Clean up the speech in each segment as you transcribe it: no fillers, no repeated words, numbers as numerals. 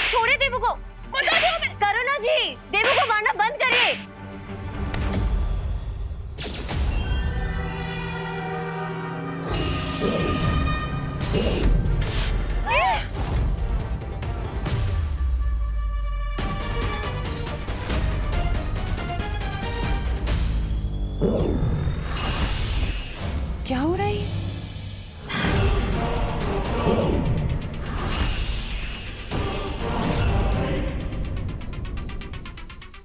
छोड़िए देवू को। करुणा जी, देवू को मारना बंद करिए। क्या हो रहा है?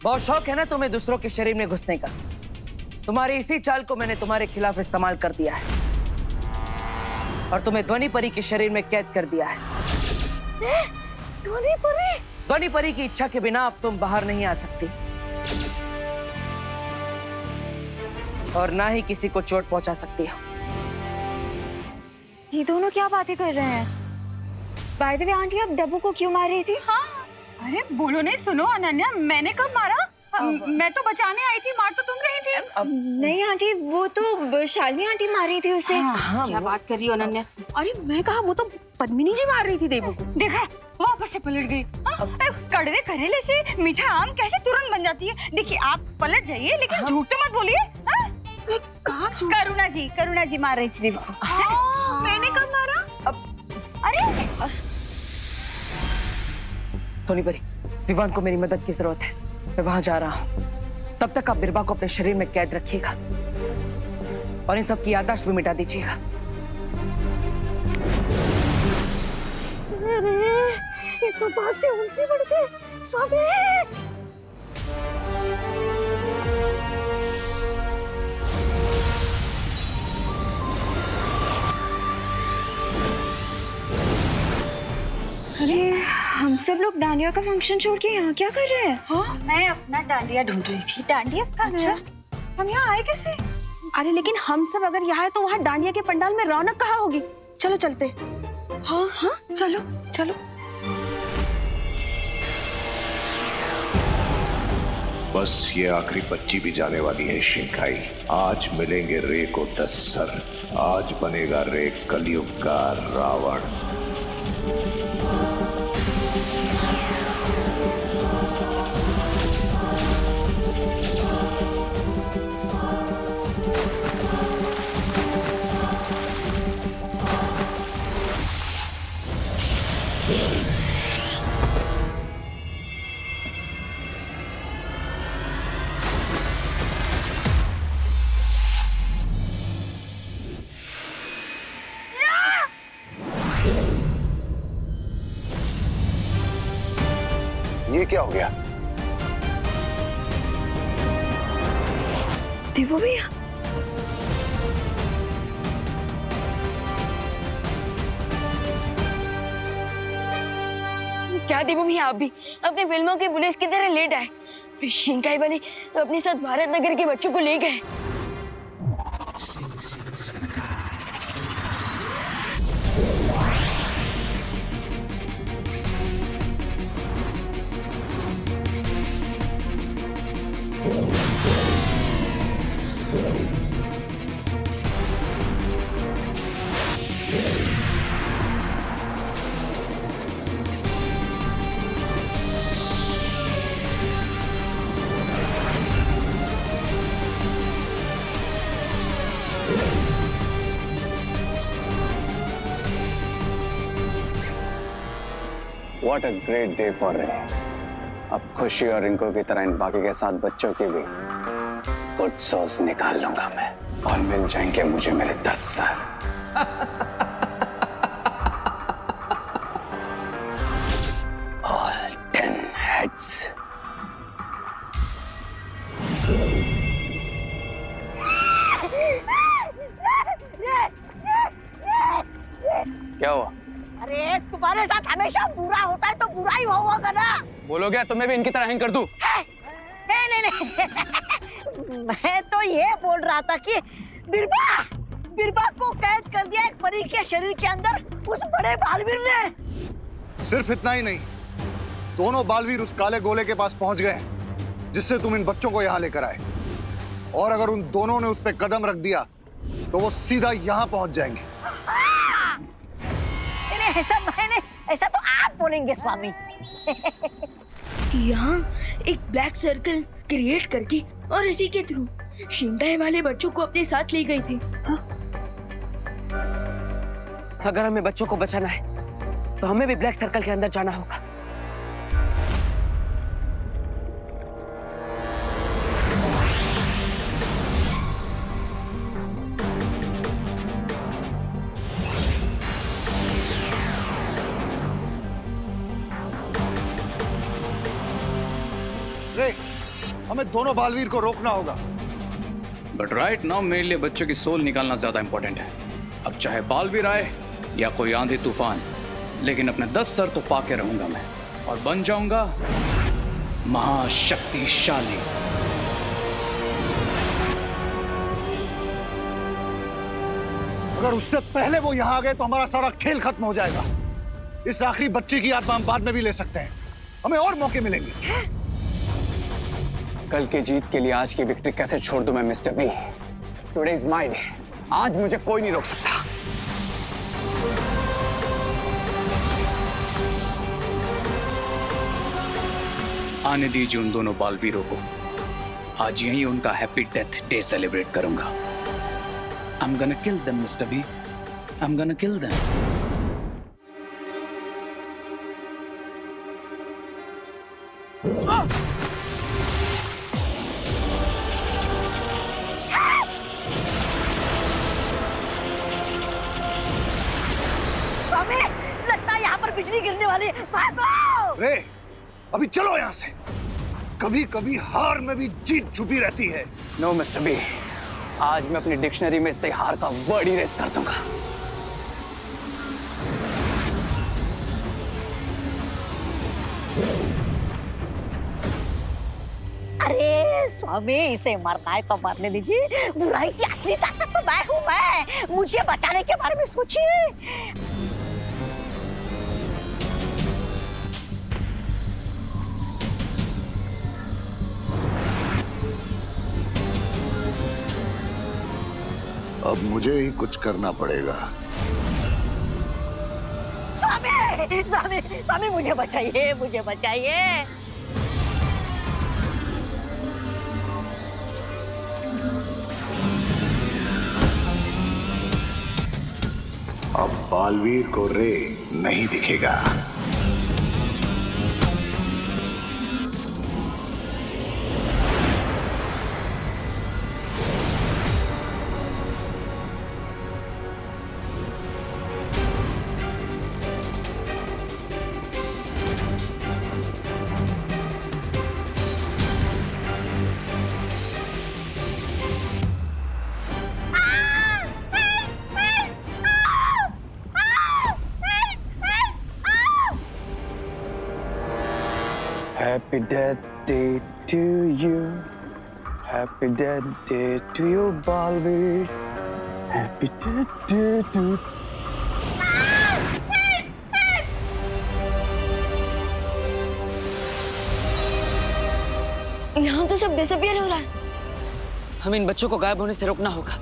बहुत शौक है ना तुम्हें दूसरों के शरीर में घुसने का। तुम्हारी इसी चाल को मैंने तुम्हारे खिलाफ इस्तेमाल कर दिया है और तुम्हें ध्वनि परी के शरीर में कैद कर दिया है। ध्वनि परी? ध्वनि परी की इच्छा के बिना अब तुम बाहर नहीं आ सकती और ना ही किसी को चोट पहुंचा सकती हो। ये दोनों क्या बातें कर रहे हैं? बाय द वे आंटी, आप डब्बू को क्यों मार रही थी? हाँ, अरे बोलो नहीं। सुनो अनन्या, मैंने कब मारा? मैं तो बचाने आई थी, मार तो तुम रही थी। नहीं आंटी, वो तो शालिनी आंटी मार रही थी उसे। क्या बात कर रही हो अनन्या? अरे मैं कहा, वो तो पद्मिनी जी मार रही थी देवू को। देखा, वापस से पलट गई। कड़वे करेले से मीठा आम कैसे तुरंत बन जाती है। देखिए, आप पलट जाइए लेकिन झूठ तो मत बोलिए। करुणा जी मार रही थी देवू को। मैंने कब मारा? अरे ध्वनि परी, विवान को मेरी मदद की जरूरत है। मैं वहां जा रहा हूं। तब तक आप बिरबा को अपने शरीर में कैद रखिएगा और इन सब की याददाश्त भी मिटा दीजिएगा। ये तो बात से उल्टी बढ़ गई। स्वामी, अरे हम सब लोग डांडिया का फंक्शन छोड़ के यहाँ क्या कर रहे हैं? हाँ, मैं अपना डांडिया ढूंढ रही थी। डांडिया कहाँ गया? हम यहाँ आए कैसे? अरे लेकिन हम सब अगर यहाँ है तो वहाँ डांडिया के पंडाल में रौनक कहाँ होगी? चलो चलते। हाँ हाँ, चलो चलो। बस ये आखिरी बच्ची भी जाने वाली है शिंकाई। आज मिलेंगे रे को 10 सर। आज बनेगा रे कलयुग का रावण। ये क्या हो गया? देवू भैया, क्या देवू भैया, आप भी अपनी फिल्मों की पुलिस की तरह लेट आए। शिंकाई वाले अपने साथ भारत नगर के बच्चों को ले गए। What a great day for Ray. अब खुशी और रिंकू की तरह इन बाकी के 7 बच्चों की भी गुड सॉस निकाल लूंगा मैं और मिल जाएंगे मुझे मेरे 10 साल। All 10 heads. क्या हुआ? अरे तुम्हारे साथ हमेशा बुरा होता है तो बुरा ही होगा ना। बोलो क्या तुम्हें भी इनकी तरह हैंग कर दूं? नहीं मैं तो ये बोल रहा था कि बिरबा को कैद कर दिया एक परी के शरीर के अंदर उस बड़े बालवीर ने। सिर्फ इतना ही नहीं, दोनों बालवीर उस काले गोले के पास पहुंच गए जिससे तुम इन बच्चों को यहाँ लेकर आए। और अगर उन दोनों ने उस पर कदम रख दिया तो वो सीधा यहाँ पहुंच जाएंगे। ऐसा तो आप बोलेंगे स्वामी। यहाँ एक ब्लैक सर्कल क्रिएट करके और इसी के थ्रू शिंकाई वाले बच्चों को अपने साथ ले गए थे। अगर हमें बच्चों को बचाना है तो हमें भी ब्लैक सर्कल के अंदर जाना होगा। रे, हमें दोनों बालवीर को रोकना होगा। बट राइट नाउ मेरे लिए बच्चों की सोल निकालना ज्यादा इंपॉर्टेंट है। अब चाहे बालवीर आए या कोई आंधी तूफान, लेकिन अपने 10 सर तो पाके रहूंगा मैं और बन जाऊंगा महाशक्तिशाली। अगर उससे पहले वो यहाँ आ गए तो हमारा सारा खेल खत्म हो जाएगा। इस आखिरी बच्चे की आत्मा हम बाद में भी ले सकते हैं, हमें और मौके मिलेंगे। कल की जीत के लिए आज की विक्ट्री कैसे छोड़ दूं मैं mister B? Today is my day. आज मुझे कोई नहीं रोक सकता। आने दीजिए उन दोनों बालवीरों को। आज यहीं उनका हैप्पी डेथ डे सेलिब्रेट करूंगा। I'm gonna kill them, Mr. B. I'm gonna kill them. स्वामी, लगता है यहाँ पर बिजली गिरने वाली है। भागो! रे, अभी चलो यहाँ से। कभी कभी हार में भी जीत छुपी रहती है। No, Mr. B. आज मैं अपनी डिक्शनरी में से हार का वर्ड इरेज कर दूंगा। अरे स्वामी, इसे मरना है तो मरने दीजिए। बुराई की असली ताकत तो मैं हूँ। मैं, मुझे बचाने के बारे में सोचिए। अब मुझे ही कुछ करना पड़ेगा। स्वामी, स्वामी, स्वामी, मुझे बचाइए, मुझे बचाइए। अब बालवीर को रे नहीं दिखेगा। Happy death day to you. Happy death day to you, Balveers. Happy death day to यहाँ तो सब डिसअपियर हो रहा है। हमें इन बच्चों को गायब होने से रोकना होगा।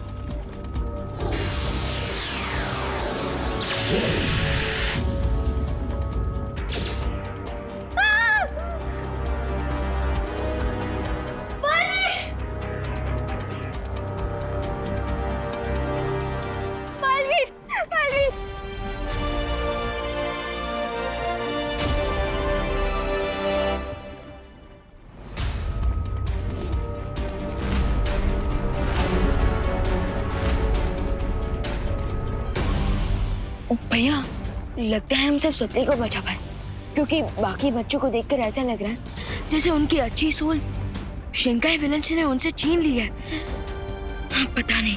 भैया, लगता है हम सिर्फ सत्य को बचा पाए, क्योंकि बाकी बच्चों को देखकर ऐसा लग रहा है जैसे उनकी अच्छी सोल शिंकाई विलन्स ने उनसे छीन ली है। पता नहीं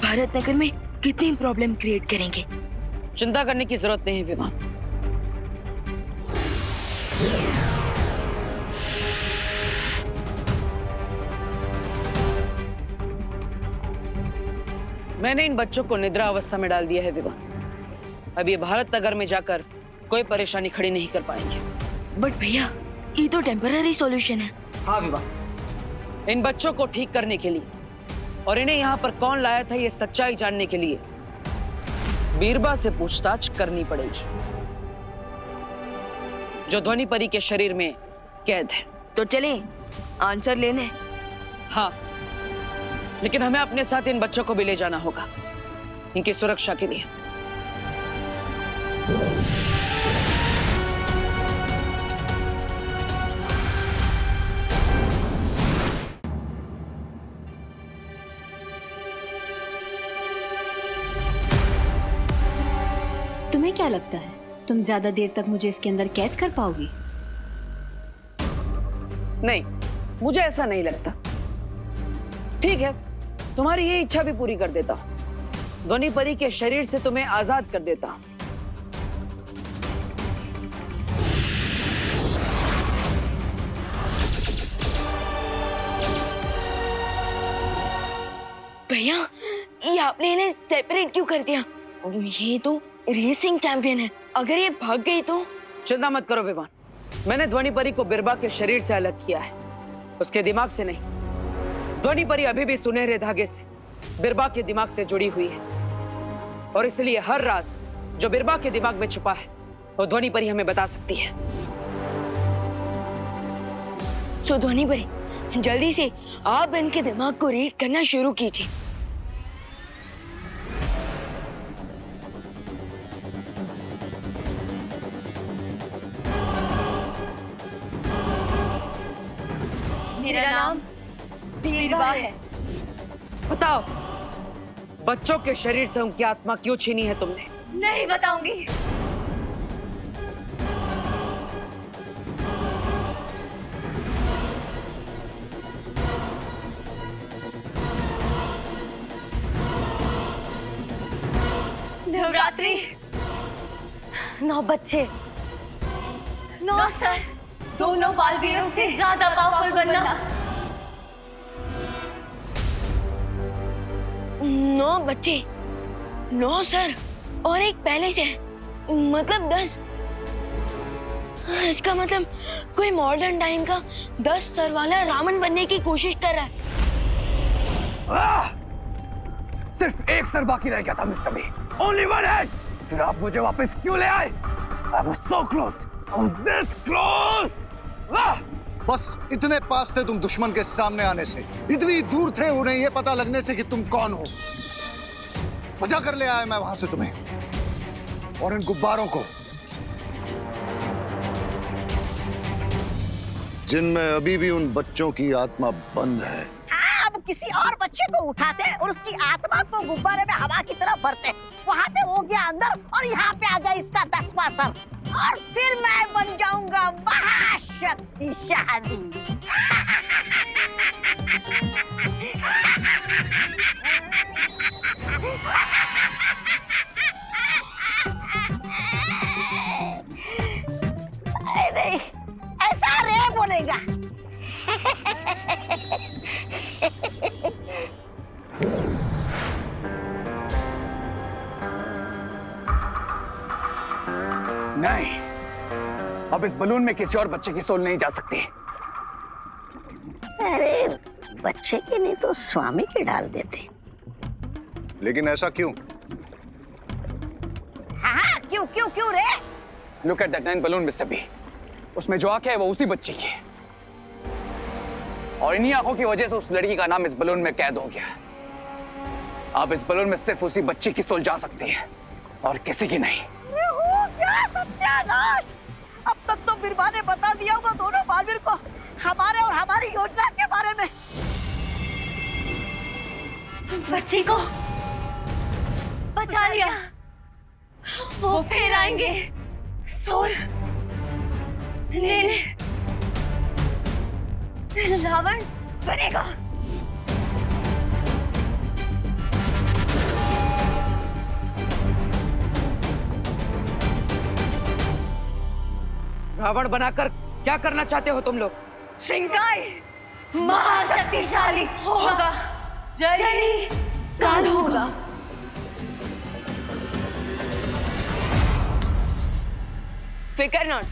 भारत नगर में कितनी प्रॉब्लम क्रिएट करेंगे। चिंता करने की जरूरत नहीं है विमान। मैंने इन बच्चों को निद्रा अवस्था में डाल दिया है विमान। अब ये भारत नगर में जाकर कोई परेशानी खड़ी नहीं कर पाएंगे। बट भैया, ये तो टेम्पररी सॉल्यूशन है। हाँ विवाह, इन बच्चों को ठीक करने के लिए और इन्हें यहाँ पर कौन लाया था ये सच्चाई जानने के लिए बीरबा से पूछताछ करनी पड़ेगी। जो ध्वनि परी के शरीर में कैद है। तो चले आंसर लेने। हाँ, लेकिन हमें अपने साथ इन बच्चों को भी ले जाना होगा, इनकी सुरक्षा के लिए। तुम्हें क्या लगता है तुम ज्यादा देर तक मुझे इसके अंदर कैद कर पाओगी? नहीं, मुझे ऐसा नहीं लगता। ठीक है, तुम्हारी ये इच्छा भी पूरी कर देता हूं। ध्वनि परी के शरीर से तुम्हें आजाद कर देता हूं। भैया, ये आपने इन्हें सेपरेट क्यों कर दिया? ये तो रेसिंग चैंपियन है, अगर ये भाग गई तो? चिंता मत करो विवान, मैंने ध्वनि परी को बिरबा के शरीर से अलग किया है, उसके दिमाग से नहीं। ध्वनि परी अभी भी सुनहरे धागे से बिरबा के दिमाग से जुड़ी हुई है, और इसलिए हर राज जो बिरबा के दिमाग में छुपा है वो ध्वनि परी हमें बता सकती है। सो ध्वनि परी, जल्दी से आप इनके दिमाग को रीड करना शुरू कीजिए। मेरा नाम बीरबा है। बताओ, बच्चों के शरीर से उनकी आत्मा क्यों छीनी है तुमने? नहीं बताऊंगी। नवरात्रि, 9 बच्चे, 9 सर, दोनों बालवीरों से ज्यादा पावरफुल बनना। 9 बच्चे, 9 सर और एक पहले से, मतलब 10। इसका मतलब कोई मॉडर्न टाइम का 10 सर वाला रावण बनने की कोशिश कर रहा है। सिर्फ एक सर बाकी रह गया था mister B. Only one head. फिर आप मुझे वापस क्यों ले आए? I was so close. I was this close. बस इतने पास थे तुम दुश्मन के सामने आने से, इतनी दूर थे उन्हें ये पता लगने से कि तुम कौन हो। बजा कर ले आया मैं वहां से तुम्हें और इन गुब्बारों को, जिनमें अभी भी उन बच्चों की आत्मा बंद है। अब किसी और बच्चे को उठाते और उसकी आत्मा को गुब्बारे में हवा की तरफ भरते, वहाँ पे हो गया अंदर और यहाँ पे आ गया इसका 10वां सर, और फिर मैं बन जाऊंगा महाशक्तिशाली। नहीं, ऐसा रे बोलेगा। नहीं, अब इस बलून में किसी और बच्चे की सोल नहीं जा सकती। अरे बच्चे की नहीं तो स्वामी की डाल देते। लेकिन ऐसा क्यों? हाँ, क्यों क्यों क्यों रे? Look at that 9 balloon, mister B. उसमें जो आंखें है वो उसी बच्ची की है, और इन्हीं आंखों की वजह से उस लड़की का नाम इस बलून में कैद हो गया। अब इस बलून में सिर्फ उसी बच्ची की सोल जा सकती है और किसी की नहीं। क्या सत्यानाश! अब तक तो बिरबा ने बता दिया होगा दोनों बालवीर को हमारे और हमारी योजना के बारे में। बच्ची को बचा लिया, वो फिर आएंगे सोल लेने। रावण बनेगा। रावण बनाकर क्या करना चाहते हो तुम लोग? शिंकाई महाशक्तिशाली होगा, जली काल होगा। फिकर नॉट,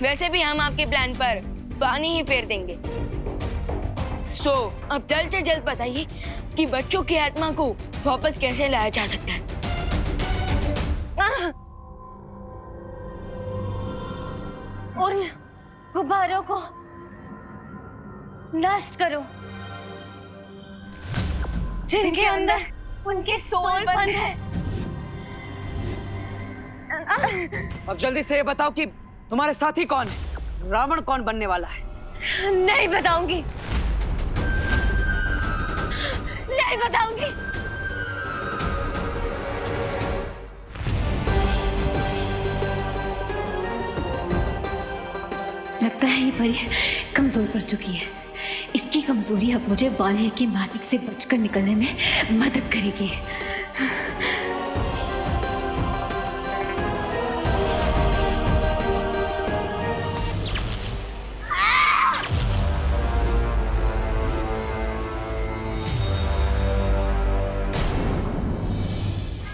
वैसे भी हम आपके प्लान पर पानी ही फेर देंगे। सो अब जल्द से जल्द बताइए कि बच्चों की आत्मा को वापस कैसे लाया जा सकता है। उन गुब्बारों को नष्ट करो जिनके अंदर उनके सोल बंद है। अब जल्दी से ये बताओ कि तुम्हारे साथी कौन है, रावण कौन बनने वाला है? नहीं बताऊंगी, नहीं बताऊंगी। लगता है ये परी कमजोर पड़ चुकी है। इसकी कमजोरी अब मुझे वालिर की मैजिक से बचकर निकलने में मदद करेगी।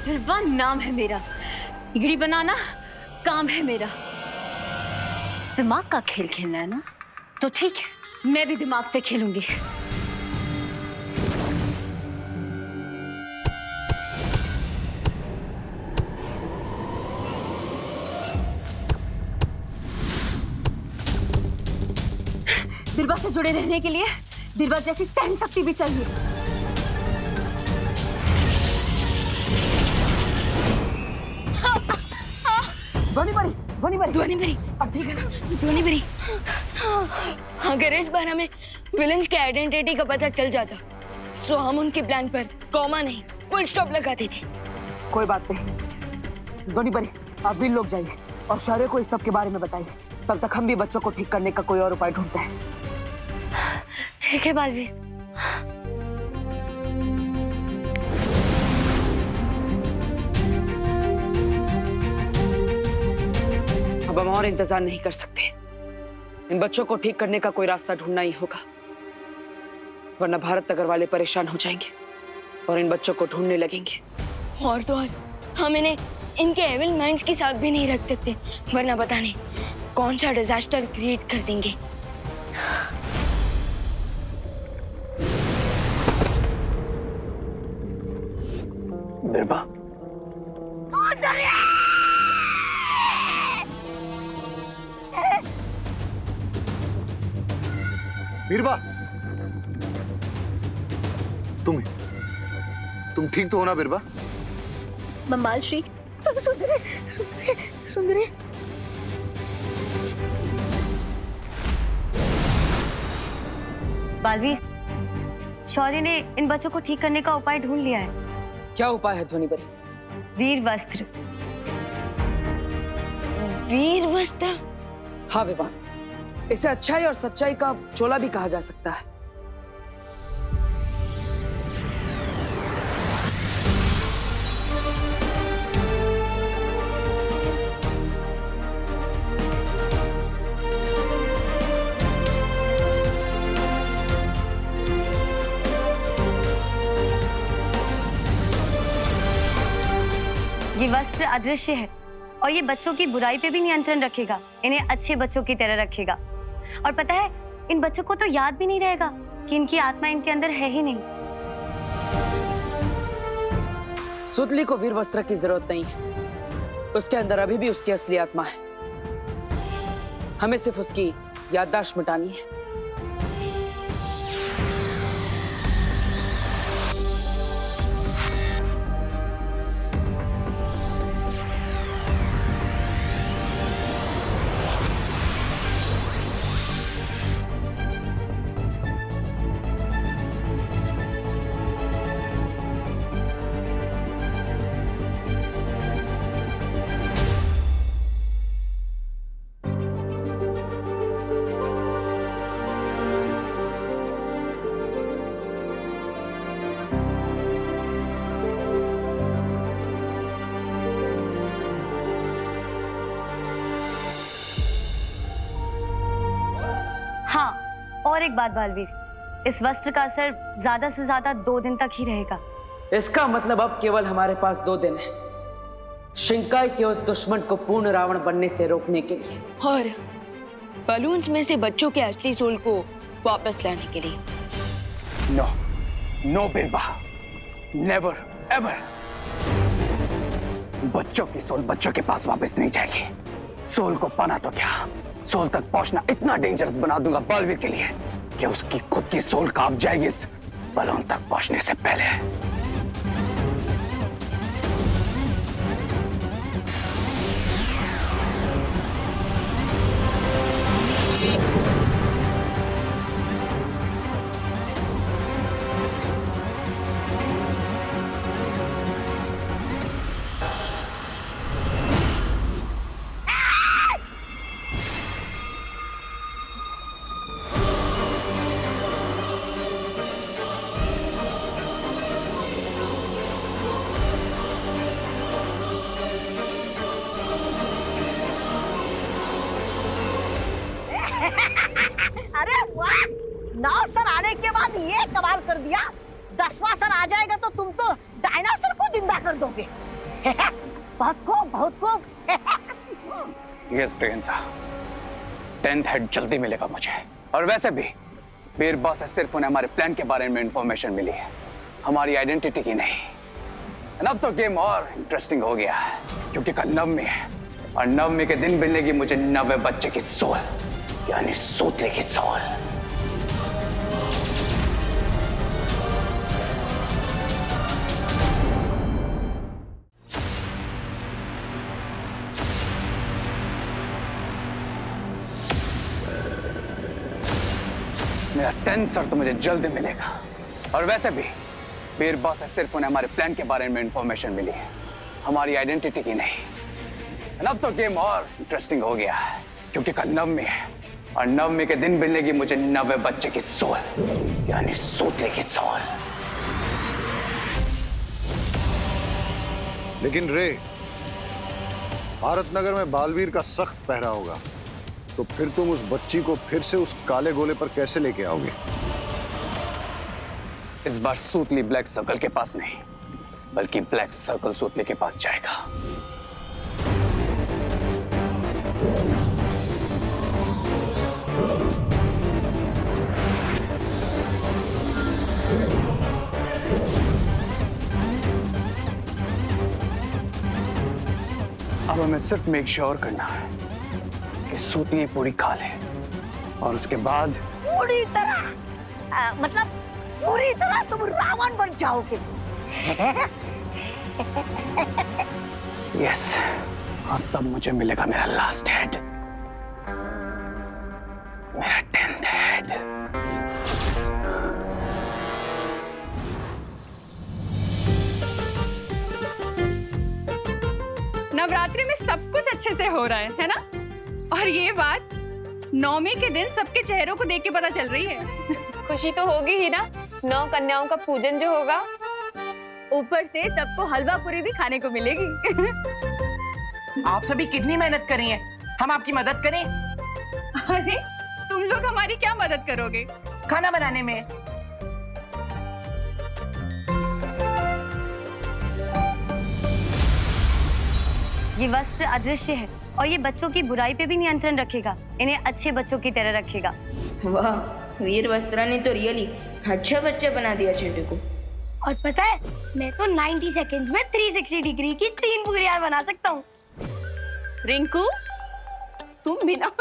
बिरबा नाम है मेरा, बिगड़ी बनाना काम है मेरा। दिमाग का खेल खेलना है ना, तो ठीक है, मैं भी दिमाग से खेलूंगी। बिरबा से जुड़े रहने के लिए बिरबा जैसी सहन शक्ति भी चाहिए। ध्वनि परी, अब ठीक है ना? ध्वनि परी, अगर इस बार हमें विलन्स की आइडेंटिटी का पता चल जाता, सो हम उनके प्लान पर कॉमा नहीं फुल स्टॉप लगाते थे। कोई बात नहीं ध्वनि परी, आप भी लोग जाइए और शौर्य को इस सब के बारे में बताइए। तब तक हम भी बच्चों को ठीक करने का कोई और उपाय ढूंढते हैं। ठीक है बालवीर। अब हम और इंतजार नहीं कर सकते। इन बच्चों को ठीक करने का कोई रास्ता ढूंढना ही होगा, वरना भारत नगर वाले परेशान हो जाएंगे और इन बच्चों को ढूंढने लगेंगे। और तो और हम इन्हें इनके एविल माइंड्स के साथ भी नहीं रख सकते, वरना पता नहीं कौन सा डिजास्टर क्रिएट कर देंगे। बिरबा, बीरबा, तुम ठीक तो हो ना बीरबा? बम्बाल श्री, सुंदरी, सुंदरी, सुंदरी। बालवीर, शौर्य ने इन बच्चों को ठीक करने का उपाय ढूंढ लिया है। क्या उपाय है ध्वनि परी? वीर वस्त्र। वीर वस्त्र? हाँ विवान, इसे अच्छाई और सच्चाई का चोला भी कहा जा सकता है। ये वस्त्र अदृश्य है और ये बच्चों की बुराई पे भी नियंत्रण रखेगा, इन्हें अच्छे बच्चों की तरह रखेगा। और पता है, इन बच्चों को तो याद भी नहीं रहेगा कि इनकी आत्मा इनके अंदर है ही नहीं। सुतली को वीर वस्त्र की जरूरत नहीं है, उसके अंदर अभी भी उसकी असली आत्मा है। हमें सिर्फ उसकी याददाश्त मिटानी है। हाँ, और एक बात बालवीर, इस वस्त्र का असर ज्यादा से ज्यादा 2 दिन तक ही रहेगा। इसका मतलब अब केवल हमारे पास 2 दिन है शिंकाई के उस दुश्मन को पूर्ण रावण बनने से रोकने के लिए, और बलून्स में से बच्चों के असली सोल को वापस लाने के लिए। No, no Birba, never ever. बच्चों की सोल बच्चों के पास वापस नहीं जाएगी। सोल को पाना तो क्या, सोल तक पहुंचना इतना डेंजरस बना दूंगा बालवीर के लिए कि उसकी खुद की सोल कांप जाएगी इस बलून तक पहुंचने से पहले। अरे वाह, 9 सर आने के बाद ये कमाल कर दिया। 10वां सर आ जाएगा तो तुम तो डायनासोर को जिंदा कर दोगे। बहुत खूब, बहुत खूब। यस प्रियंसा, 10th हेड जल्दी मिलेगा मुझे। और वैसे भी बीरबल से सिर्फ उन्हें हमारे प्लान के बारे में इंफॉर्मेशन मिली है, हमारी आइडेंटिटी की नहीं। अब तो गेम और इंटरेस्टिंग हो गया है क्योंकि कल नवमी है और नवमी के दिन मिलेगी मुझे 90 बच्चे की सोल, यानी सूतले की सोल। मेरा 10th सर तो मुझे जल्द मिलेगा। और वैसे भी बीरबल से सिर्फ उन्हें हमारे प्लान के बारे में इंफॉर्मेशन मिली है, हमारी आइडेंटिटी की नहीं। अब तो गेम और इंटरेस्टिंग हो गया है क्योंकि कल नवमी है और नवमी के दिन मिलेगी मुझे 90 बच्चे की सोल, यानी सूतले की सोल। लेकिन रे, भारत नगर में बालवीर का सख्त पहरा होगा, तो फिर तुम उस बच्ची को फिर से उस काले गोले पर कैसे लेके आओगे? इस बार सूतली ब्लैक सर्कल के पास नहीं, बल्कि ब्लैक सर्कल सूतले के पास जाएगा। अब हमें सिर्फ मेक श्योर करना है कि सूतली पूरी खा ले और उसके बाद पूरी तरह मतलब पूरी तरह तुम रावण बन जाओगे। यस, और तब मुझे मिलेगा मेरा लास्ट हेड, मेरा 10th हेड। नवरात्रि में सब कुछ अच्छे से हो रहा है ना? और ये बात नवमी के दिन सबके चेहरों को देख के पता चल रही है। खुशी तो होगी ही ना, 9 कन्याओं का पूजन जो होगा। ऊपर से सबको हलवा पूरी भी खाने को मिलेगी। आप सभी कितनी मेहनत कर रही हैं, हम आपकी मदद करें? अरे तुम लोग हमारी क्या मदद करोगे? खाना बनाने में। ये वस्त्र अदृश्य है और ये बच्चों की बुराई पे भी नियंत्रण रखेगा, इन्हें अच्छे बच्चों की तरह रखेगा। वाह, वीर वस्त्रा ने तो रियली अच्छा बच्चा बना दिया चेटू को। और पता है, मैं तो 90 सेकंड्स में 360 डिग्री की 3 पूरियां बना सकता हूँ। रिंकू, तुम भी ना।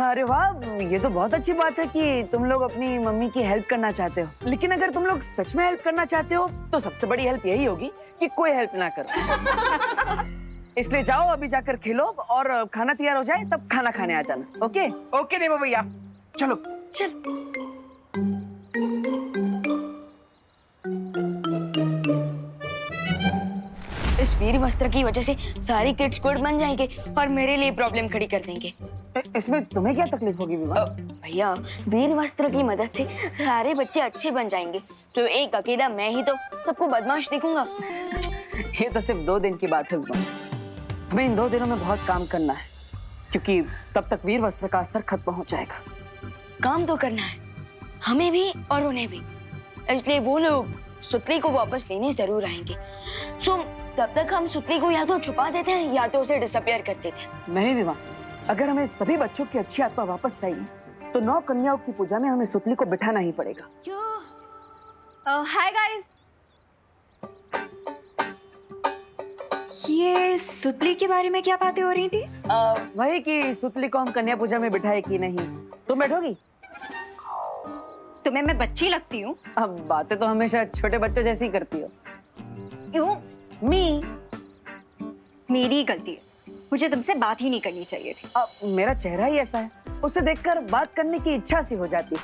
अरे वाह, ये तो बहुत अच्छी बात है कि तुम लोग अपनी मम्मी की हेल्प करना चाहते हो। लेकिन अगर तुम लोग सच में हेल्प करना चाहते हो तो सबसे बड़ी हेल्प यही होगी कि कोई हेल्प ना करो। इसलिए जाओ, अभी जाकर खेलो और खाना तैयार हो जाए तब खाना खाने आ जाना। ओके ओके देवा भैया, चलो चल। इस वीर वस्त्र की वजह से सारी किड्स गुड बन जाएंगे और मेरे लिए प्रॉब्लम खड़ी कर देंगे। इसमें तुम्हें क्या तकलीफ होगी विवाह? भैया, वीर वस्त्र की मदद से सारे बच्चे अच्छे बन जाएंगे, तो एक अकेला मैं ही तो सबको बदमाश दिखूंगा। ये तो सिर्फ 2 दिन की बात है विवाह, हमें इन 2 दिनों में बहुत काम करना है क्योंकि तब तक वीर वस्त्र का असर खत्म हो जाएगा। काम तो करना है हमें भी और उन्हें भी, इसलिए वो लोग सुतली को वापस लेने जरूर आएंगे। सो तब तक हम सुतली को या तो छुपा देते हैं या तो उसे डिसअपियर कर देते हैं। नहीं विवाह, अगर हमें सभी बच्चों की अच्छी आत्मा वापस चाहिए तो 9 कन्याओं की पूजा में हमें सुतली को बिठाना ही पड़ेगा। हाय गाइस, ये सुतली के बारे में क्या बातें हो रही थी? वही कि सुतली को हम कन्या पूजा में बिठाए कि नहीं। तुम बैठोगी? तुम्हें मैं बच्ची लगती हूँ? अब बातें तो हमेशा छोटे बच्चों जैसी करती हो। क्यों? मेरी गलती है, मुझे तुमसे बात ही नहीं करनी चाहिए थी। अब मेरा चेहरा ही ऐसा है, उसे देखकर बात करने की इच्छा सी हो जाती है।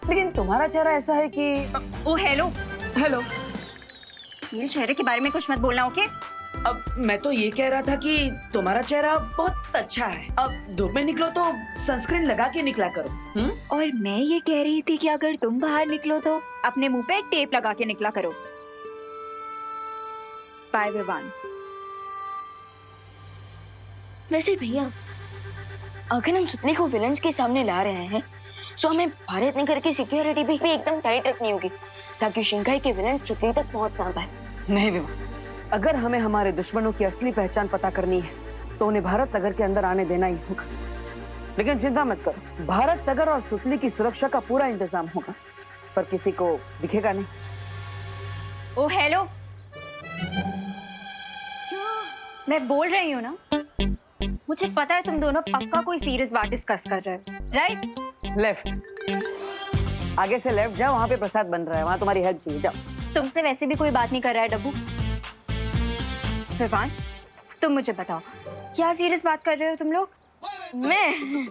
लेकिन तुम्हारा चेहरा ऐसा है कि ओ हेलो, हेलो। मेरे चेहरे के बारे में कुछ मत बोलना, ओके? अब मैं तो ये कह रहा था कि तुम्हारा चेहरा बहुत अच्छा है। अब धूप में निकलो तो सनस्क्रीन लगा के निकला करो। और मैं ये कह रही थी कि अगर तुम बाहर निकलो तो अपने मुंह पे टेप लगा के निकला करो। बाय विवान। वैसे भैया, अगर हम सुतली को विलन्स के सामने ला रहे हैं तो हमें भारत नगर की सिक्योरिटी भी एकदम टाइट रखनी होगी ताकि शिंकाई के विलन सुतली तक पहुंच ना पाए। नहीं विवान, अगर हमें हमारे दुश्मनों की असली पहचान पता करनी है तो उन्हें भारत नगर के अंदर आने देना ही होगा। लेकिन चिंता मत करो, भारत नगर और सुतली की सुरक्षा का पूरा इंतजाम होगा, पर किसी को दिखेगा नहीं। ओ हेलो, मैं बोल रही हूँ ना, मुझे पता है तुम दोनों पक्का कोई सीरियस बात डिस्कस कर रहे हो, राइट? लेफ्ट, आगे से लेफ्ट जाओ, वहाँ पे प्रसाद बन रहा है, वहाँ तुम्हारी हेल्प चाहिए, जाओ। तुमसे वैसे भी कोई बात नहीं कर रहा है डब्बू। विवान, तुम मुझे बताओ, क्या सीरियस बात कर रहे हो तुम लोग? मैं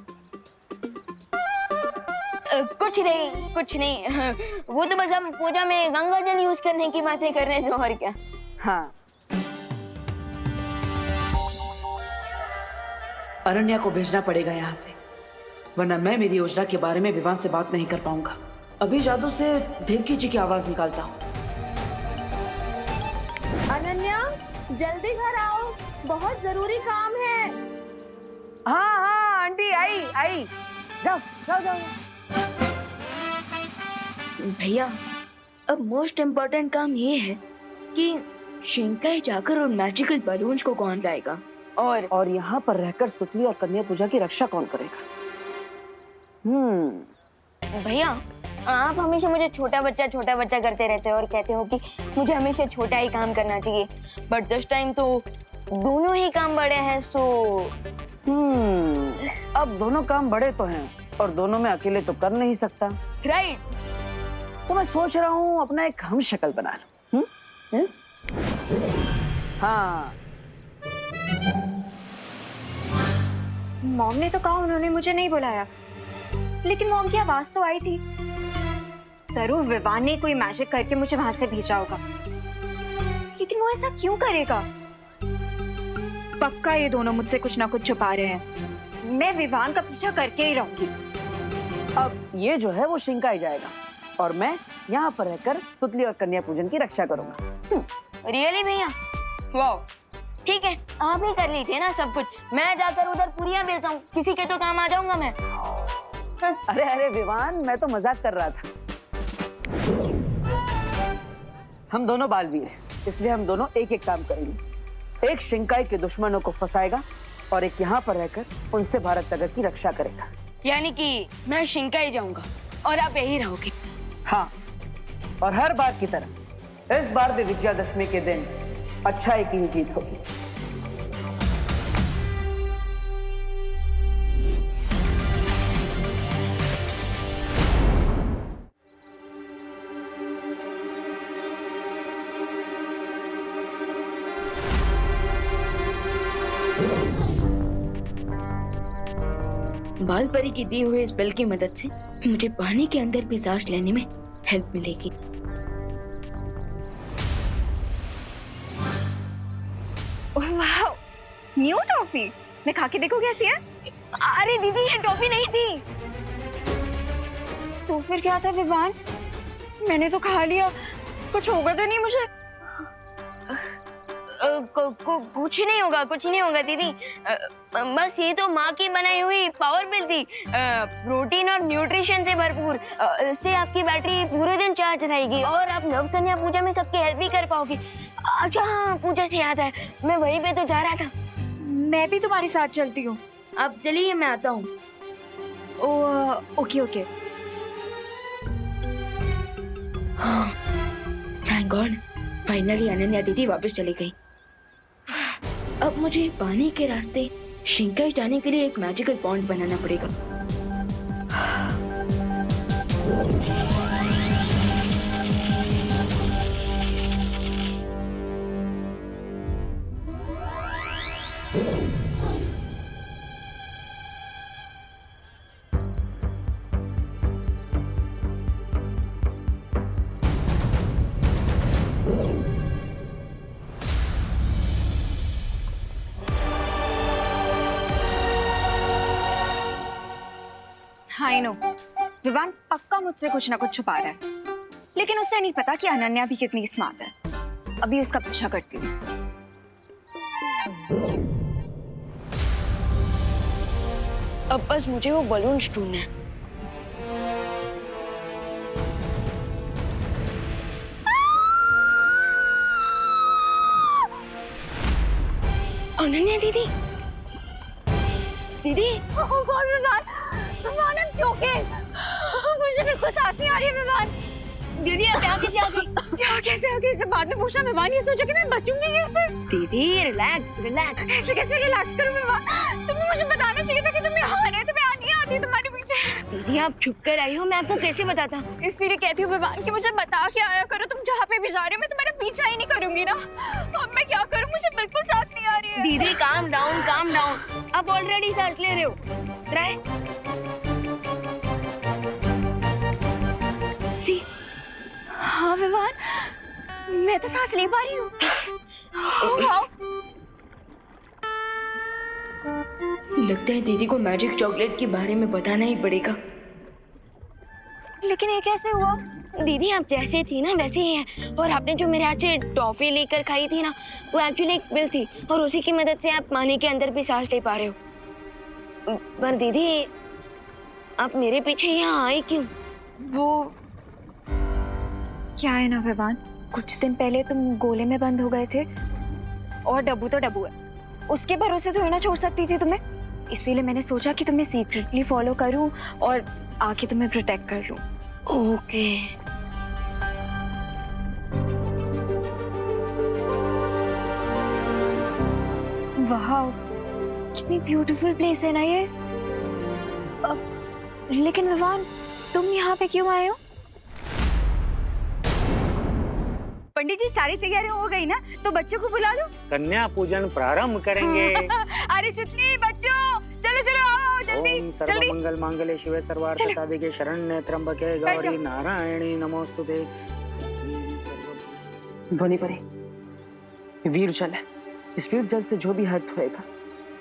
कुछ नहीं वो तो बस हम पूजा में गंगा जल यूज करने की बातें कर रहे थे, और क्या। हाँ, अरण्या को भेजना पड़ेगा यहाँ से, वरना मैं मेरी योजना के बारे में विवान से बात नहीं कर पाऊंगा। अभी जादू से देवकी जी की आवाज निकालता हूँ। अनन्या, जल्दी घर आओ, बहुत जरूरी काम है। हाँ हाँ आंटी, आई, जाओ जाओ जाओ। भैया, अब मोस्ट इम्पोर्टेंट काम ये है कि शिंकाई जाकर उन मैजिकल बलून्स को कौन लाएगा, और यहाँ पर रहकर सुतली और कन्या पूजा की रक्षा कौन करेगा? भैया, आप हमेशा मुझे छोटा बच्चा करते रहते हो और कहते हो कि मुझे हमेशा छोटा ही काम करना चाहिए, बट दिस टाइम तो दोनों ही काम बड़े हैं, सो अब दोनों काम बड़े तो हैं और दोनों में अकेले तो कर नहीं सकता, राइट? तो मैं सोच रहा हूँ अपना एक हम शक्ल बना लूं। हाँ, मॉम ने तो कहा उन्होंने मुझे नहीं बुलाया, लेकिन मॉम की आवाज तो आई थी। जरूर विवान ने कोई मैजिक करके मुझे वहां से भेजा होगा, लेकिन वो ऐसा क्यों करेगा? पक्का ये दोनों मुझसे कुछ ना कुछ छुपा रहे हैं। मैं विवान का पीछा करके ही रहूंगी। अब ये जो है वो शिंकाई जाएगा और मैं यहाँ पर रहकर सुतली और कन्या पूजन की रक्षा करूंगा। रियली भैया? वाओ, ठीक है, आप ही कर लीजिए ना सब कुछ, मैं जाकर उधर पूरियां बेचता हूँ, किसी के तो काम आ जाऊंगा मैं। अरे अरे विवान, मैं तो मजाक कर रहा था। हम दोनों बालवीर हैं, इसलिए हम दोनों एक एक काम करेंगे। एक शिंकाई के दुश्मनों को फंसाएगा और एक यहाँ पर रहकर उनसे भारत नगर की रक्षा करेगा। यानी कि मैं शिंकाई जाऊंगा और आप यही रहोगे? हाँ, और हर बार की तरह इस बार भी विजयादशमी के दिन अच्छाई की ही जीत होगी। बाल परी की दी हुई इस बेल की मदद से मुझे पानी के अंदर भी सांस लेने में हेल्प मिलेगी। वाह, न्यू टॉफी। मैं खा के देखो कैसी है। अरे दीदी, ये टॉफी नहीं थी। तो फिर क्या था विवान? मैंने तो खा लिया, कुछ होगा तो नहीं मुझे? कुछ नहीं होगा दीदी, बस ये तो माँ की बनाई हुई पावर पिल थी, प्रोटीन और न्यूट्रिशन से भरपूर। इससे आपकी बैटरी पूरे दिन चार्ज रहेगी और आप नव कन्या पूजा में सबकी हेल्प भी कर पाओगे। अच्छा हाँ, पूजा से याद है, मैं वहीं पे तो जा रहा था। मैं भी तुम्हारे साथ चलती हूँ। अब चलिए, मैं आता हूँ। Okay. Thank God, finally Ananya दीदी वापस चली गई। अब मुझे पानी के रास्ते शिंकाई जाने के लिए एक मैजिकल पॉन्ड बनाना पड़ेगा। आई नो विवान पक्का मुझसे कुछ ना कुछ छुपा रहा है, लेकिन उसे नहीं पता कि अनन्या भी कितनी स्मार्ट है। अभी उसका पीछा करती हूँ। अब बस मुझे वो बलून्स ढूंढना है। अनन्या दीदी, दीदी विमान मुझे बिल्कुल सांस नहीं आ रही है विमान। दीदी आप यहाँ कैसे आ गई? क्या कैसे आ गई? इसे बाद में पूछा विवान, ये सोचा कि मैं बचूंगी कैसे? दीदी रिलैक्स रिलैक्स। ऐसे कैसे रिलैक्स करूं विवान? तुम्हें मुझे बताना चाहिए था कि तुम यहाँ आ रहे थे। मैं नहीं आती तुम्हारे पीछे। दीदी आप छुप कर आई हो, मैं आपको कैसे बताता? इसीलिए कहती हूँ विवान कि मुझे बता के आया करो। तुम जहाँ पे भी जा रहे हो मैं तुम्हारा पीछा ही नहीं करूंगी ना। अब मैं क्या करूँ? मुझे बिल्कुल सांस नहीं आ रही है। दीदी काम डाउन काम डाउन। आप ऑलरेडी सांस ले रहे हो। ट्राई। हाँ विवान, मैं तो सांस ले पा रही हूँ। लगता है दीदी को मैजिक चॉकलेट के बारे में बताना ही पड़ेगा। लेकिन ये कैसे हुआ? दीदी आप जैसे थी ना वैसे ही हैं, और आपने जो मेरे हाथ से टॉफी लेकर खाई थी ना, वो एक्चुअली एक पिल थी, और उसी की मदद से आप पानी के अंदर भी सांस ले पा रहे हो। पर दीदी आप मेरे पीछे यहाँ आई क्यों? वो क्या है ना विवान, कुछ दिन पहले तुम गोले में बंद हो गए थे, और डब्बू तो डब्बू है, उसके भरोसे तो ना छोड़ सकती थी तुम्हें। इसीलिए मैंने सोचा कि तुम्हें सीक्रेटली फॉलो करूं और आके तुम्हें प्रोटेक्ट कर लूं। ओके। वाह, कितनी ब्यूटीफुल प्लेस है ना ये। लेकिन विवान तुम यहाँ पे क्यों आए हो? पंडित जी सारी तैयारियां हो गई ना, तो बच्चों को बुला लो। कन्या पूजन प्रारंभ करेंगे। अरे सुतनी बच्चों, चलो चलो आओ जल्दी ओम जल्दी। सर्वमंगल मांगल्ये शिवे सर्वार्थ साधिके शरण्ये त्र्यंबके गौरी नारायणी नमोस्तुते। ध्वनि परी, ये वीर जल है। इस वीर जल से जो भी हद होएगा,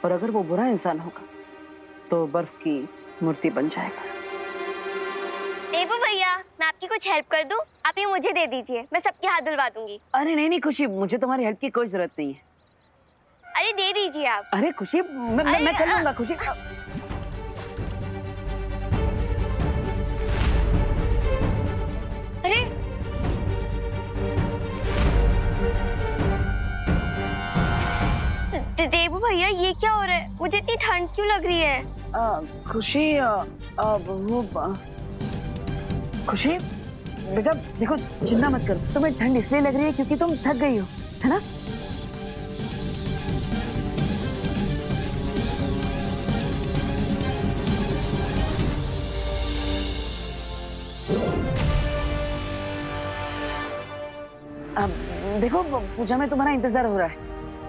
और अगर वो बुरा इंसान होगा तो बर्फ की मूर्ति बन जाएगा। देबू भैया, मैं आपकी कुछ हेल्प कर दूं? आप ये मुझे दे दीजिए, मैं सबके हाथ धुलवा दूंगी। अरे नहीं नहीं खुशी, मुझे तुम्हारी हेल्प की कोई जरूरत नहीं है। अरे दे दीजिए आप। अरे खुशी, मैं कर लूंगा खुशी। अरे देबू भैया ये क्या हो रहा है? मुझे इतनी ठंड क्यों लग रही है? खुशी खुशी बेटा देखो, चिंता मत करो। तुम्हें ठंड इसलिए लग रही है क्योंकि तुम थक गई हो, है ना? अब देखो, पूजा में तुम्हारा इंतजार हो रहा है।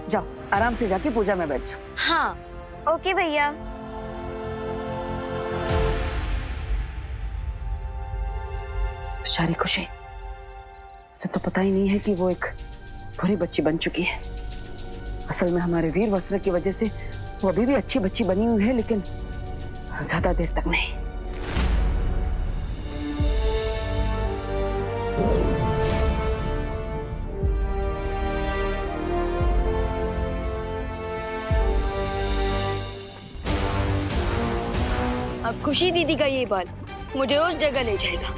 जाओ आराम से जाके पूजा में बैठ जाओ। हाँ ओके भैया। बेचारी खुशी, इसे तो पता ही नहीं है कि वो एक बुरी बच्ची बन चुकी है। असल में हमारे वीर वस्त्र की वजह से वो अभी भी अच्छी बच्ची बनी हुई है, लेकिन ज्यादा देर तक नहीं। अब खुशी दीदी का ये बाल मुझे उस जगह ले जाएगा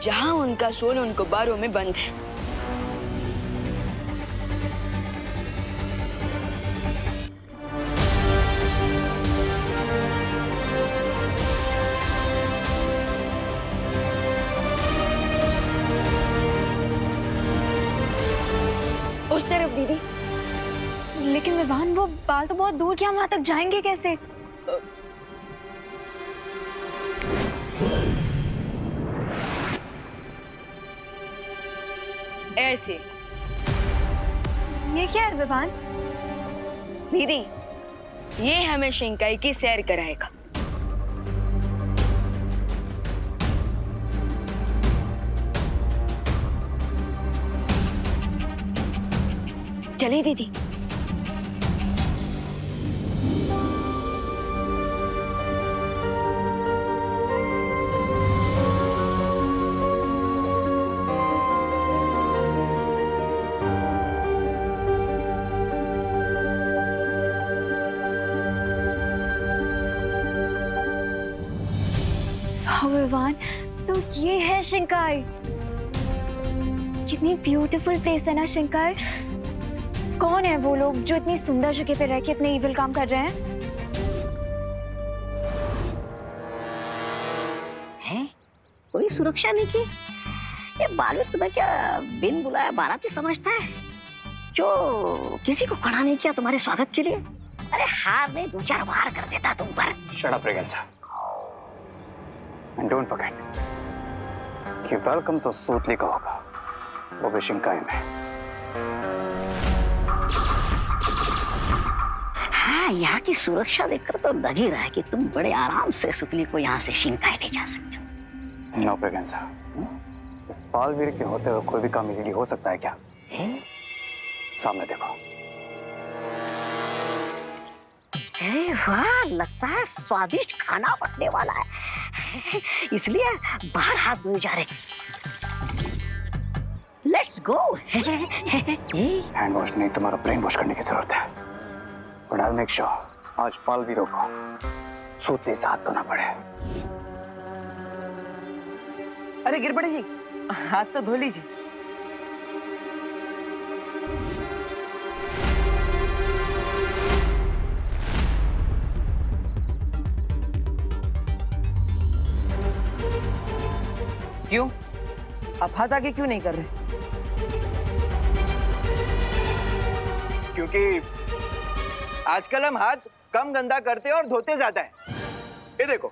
जहां उनका सोल उनको बारों में बंद है। उस तरफ दीदी। लेकिन विवान, वो बाल तो बहुत दूर, क्या हम वहां तक जाएंगे कैसे? ऐसे। ये क्या है विवान? दीदी, ये हमें शिंकाई की सैर कराएगा। चलिए दीदी। विवान, तो ये है शिंकाई। कितनी ब्यूटीफुल प्लेस है ना शिंकाई। कौन है वो लोग जो इतनी सुंदर जगह पे रह के इतने इविल काम कर रहे हैं? हैं? कोई सुरक्षा नहीं की? ये बालू तुम्हें क्या बिन बुलाया बाराती समझता है, जो किसी को खड़ा नहीं किया तुम्हारे स्वागत के लिए? अरे हार ने 2-4 वार कर देता तुम पर। Shut up, Regensa. And don't forget कि वेलकम तो सूतली का होगा, वो भी शिंकाई में। हाँ, यहाँ की सुरक्षा देखकर तो लग ही रहा है कि तुम बड़े आराम से सुतली को यहाँ से शिंकाई ले जा सकते हो। नो प्रेगेंसा, इस बालवीर के होते हुए कोई भी काम इजीली हो सकता है क्या? सामने देखो। अरे वाह, लगता है स्वादिष्ट खाना बनने वाला है, इसलिए बाहर हाथ धोए जा रहे। Let's go. हैंड वॉश नहीं, तुम्हारा ब्रेन वॉश करने की जरूरत है। बट आई मेक श्योर आज बालवीरों को सूतली से हाथ धोना पड़े। अरे गिरबड़े जी, हाथ तो धो लीजिए। क्यों? आप हाथ आगे क्यों नहीं कर रहे? क्योंकि आजकल हम हाथ कम गंदा करते हैं और धोते ज्यादा है। ये देखो,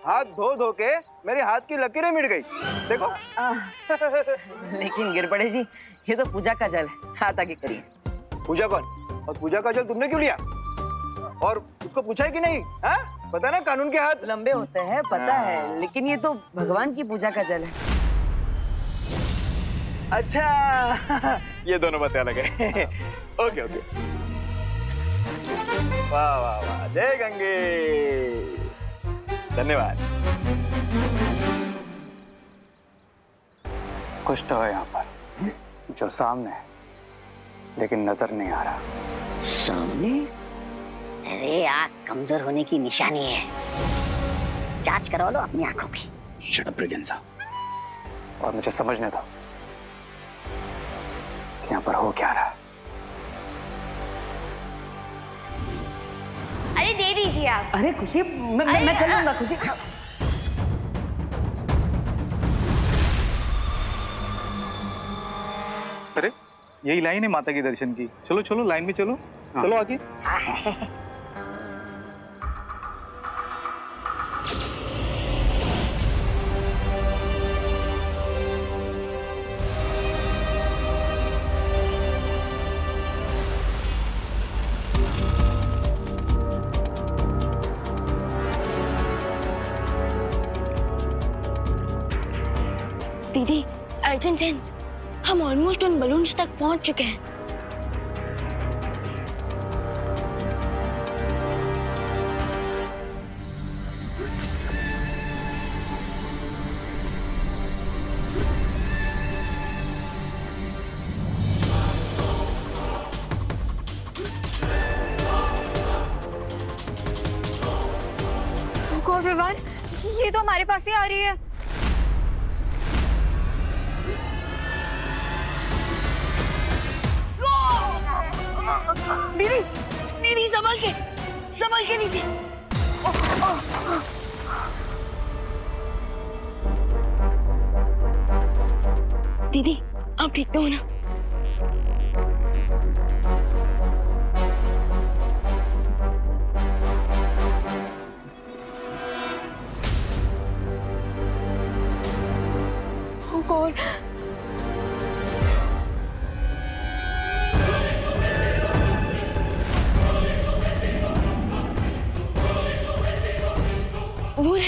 हाथ धो धो के मेरे हाथ की लकीरें मिट गई। देखो। लेकिन गिरबड़े जी, ये तो पूजा का जल है, हाथ आगे करिए। पूजा कौन? और पूजा का जल तुमने क्यों लिया? और उसको पूछा है कि नहीं? हाँ? पता ना कानून के हाथ लंबे होते हैं, पता है, लेकिन ये तो भगवान की पूजा का जल है। अच्छा, ये दोनों बातें अलग है। Okay okay. वाह वाह वाह, जय गंगे। धन्यवाद। कुछ तो है यहाँ पर जो सामने है, लेकिन नजर नहीं आ रहा। सामने? अरे आँख कमजोर होने की निशानी है, जांच करवा लो अपनी आंखों की। शट अप रेगेंसा, और मुझे समझने दो कि यहाँ पर हो क्या रहा है। अरे दे दीजिए आप। अरे खुशी, मैं कर लूंगा खुशी। अरे यही लाइन है माता के दर्शन की। चलो चलो लाइन में चलो। चलो आगे। दीदी, आई कैन सेंस हम ऑलमोस्ट उन बलून्स तक पहुंच चुके हैं। विवान, ये तो हमारे पास ही आ रही है। दीदी, दीदी संभल के दीदी। दीदी, आप ठीक तो हो ना?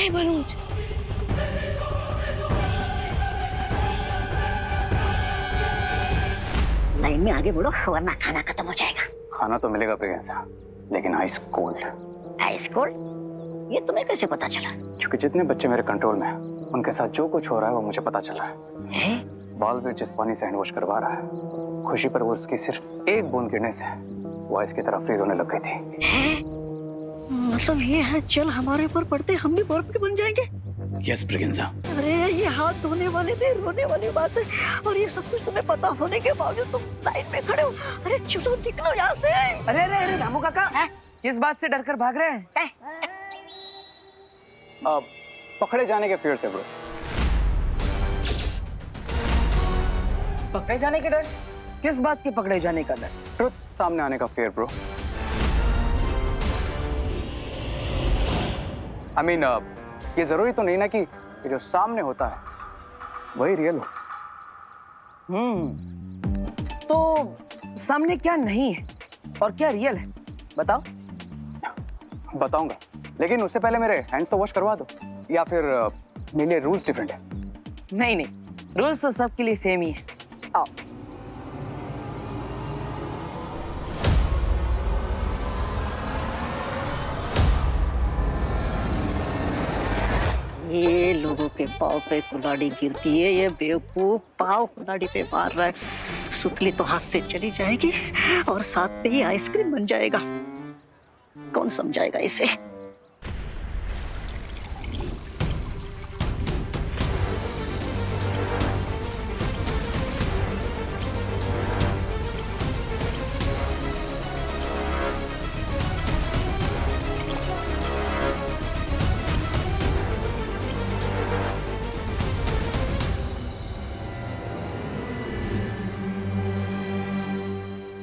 My balloons. लाइन में आगे बढ़ो वरना खाना खत्म हो जाएगा। खाना तो मिलेगा प्रियंका, लेकिन आइस कोल्ड। Ice cold? ये तुम्हें कैसे पता चला? क्योंकि जितने बच्चे मेरे कंट्रोल में हैं, उनके साथ जो कुछ हो रहा है वो मुझे पता चला है। बालवीर जिस पानी से हैंड वॉश करवा रहा है, खुशी पर वो उसकी सिर्फ एक बूंद गिरने से वो आइस की तरफ फ्रीज होने लग गई थी। मतलब ये है जल हमारे ऊपर पड़ते हम भी बर्फ के बन जाएंगे? यस प्रियंका। अरे ये हाथ धोने वाले भी रोने वाली बात है, और ये सब कुछ तुम्हें पता होने के बावजूद तुम लाइन में खड़े हो। अरे चलो निकलो यहाँ से। अरे अरे अरे रामू काका, किस बात से डरकर भाग रहे हैं? पकड़े जाने के फियर से ब्रो। पकड़े जाने के डर से? किस बात के पकड़े जाने का डर? ट्रुथ सामने आने का फियर ब्रो। I mean, ये जरूरी तो नहीं ना कि जो सामने होता है वही रियल हो। तो सामने क्या नहीं है और क्या रियल है, बताओ। बताऊंगा, लेकिन उससे पहले मेरे हैंड्स तो वॉश करवा दो, या फिर मेरे लिए रूल्स डिफरेंट है? नहीं नहीं, रूल्स तो सबके लिए सेम ही है। आओ। ये लोगों के पाँव पे कुल्हाड़ी गिरती है, ये बेवकूफ पाँव कुल्हाड़ी पे मार रहा है। सुतली तो हाथ से चली जाएगी और साथ पे ही आइसक्रीम बन जाएगा। कौन समझाएगा इसे?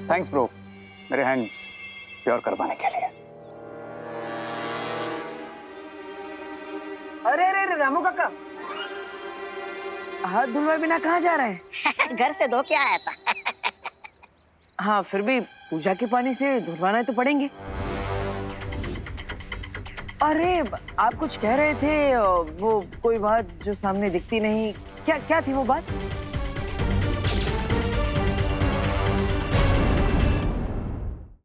थैंक्स ब्रो, मेरे हैंड्स प्योर करवाने के लिए। अरे अरे अरे रामू काका, हाथ धुलवाए बिना कहाँ जा रहे हैं? घर से धो के आया था। हाँ, फिर भी पूजा के पानी से धुलवाना तो पड़ेंगे। अरे आप कुछ कह रहे थे, वो कोई बात जो सामने दिखती नहीं, क्या क्या थी वो बात?